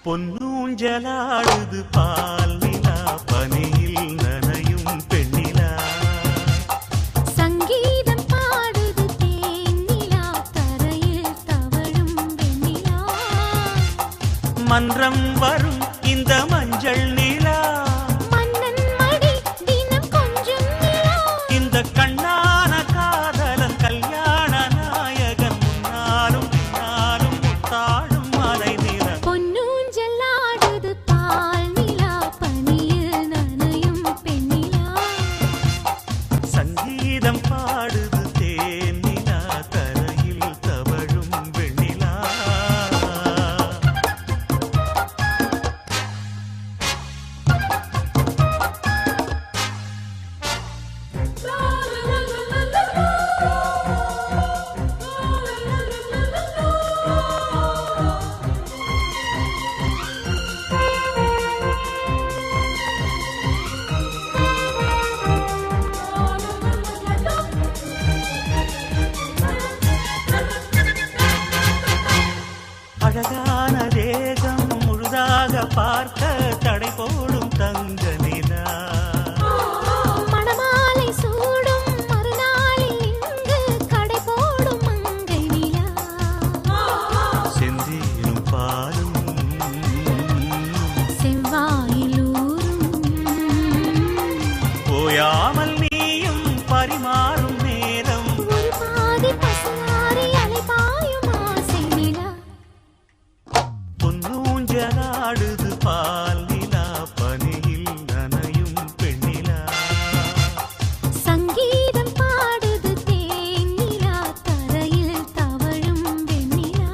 பொன்னூஞ்சலாடுது பால் நிலா பனியில் நனையும் பெண்ணிலா சங்கீதம் பாடுது தேனிலா தரையில் தவழும் வெண்ணிலா மன்றம் வரும் இந்த மஞ்சள் நிலா மன்னன் மடி தினம் கொஞ்சம் நிலா இந்த கண்ணான காதலன் கல்யாண நாயகன் முன்னாலும் பின்னாலும் முத்தாடும் மலை நில பொன்னூஞ்சலாடுது பால் நிலா பனியில் நனையும் பெண்ணிலா சங்கீதம் பாடுது தேன் நிலா தரையில் தவழும் வெண்ணிலா அழகான தேகம் முழுதாக பார்க்க தடை போடும் தங்க நிலா மணமாலை சூடும் மறுநாளில் இங்கு கடை போடும் மங்கை நிலா செந்தீரும் பாலும் செவ்வாயிலூரும் ஓயாமல் நீயும் பரிமாறும் நேரம் ஒரு பாதி பசுமாறி அலைபாயும் ஆசை நிலா பொன்னூஞ்சலாடுது பால் நிலா பனியில் நனையும் பெண்ணிலா சங்கீதம் பாடுது தேன் நிலா தரையில் தவழும் வெண்ணிலா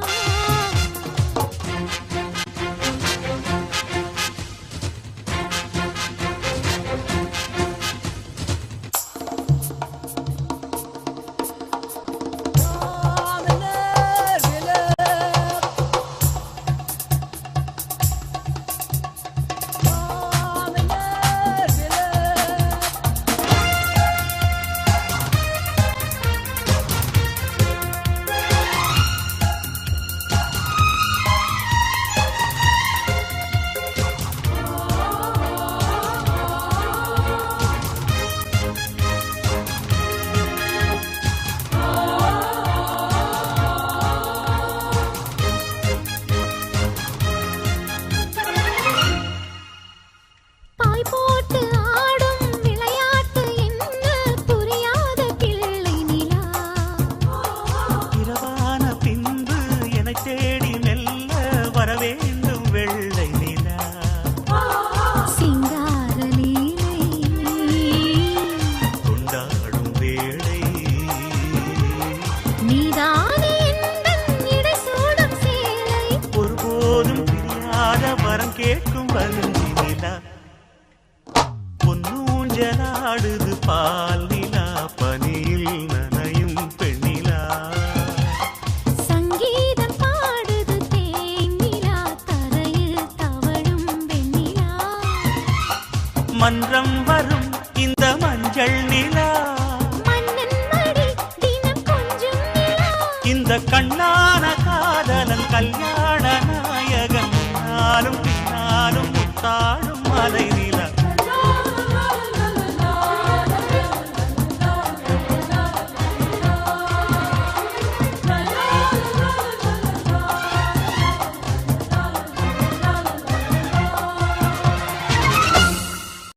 பாய் போட்டு ஆடும் விளையாட்டு என்ன புரியாத பிள்ளை நிலா இரவான பின்பு என்னை தேடி மெல்ல வரவேண்டும் வெள்ளை நிலா சிங்கார லீலை கொண்டாடும் வேளை நீதானே எந்தன் இடை சூடும் சேலை ஒருபோதும் பிரியாத வரம் கேட்கும் வஞ்சி நிலா பொன்னூஞ்சலாடுது பால் நிலா பனியில் நனையும் பெண்ணிலா சங்கீதம் பாடுது தேன் நிலா தரையில் தவழும் வெண்ணிலா மன்றம் வரும் இந்த மஞ்சள் நிலா மன்னன் மடி தினம் கொஞ்சம் நிலா இந்த கண்ணான காதலன் கல்யாண நாயகன் முன்னாலும் பின்னாலும் முத்தாடும்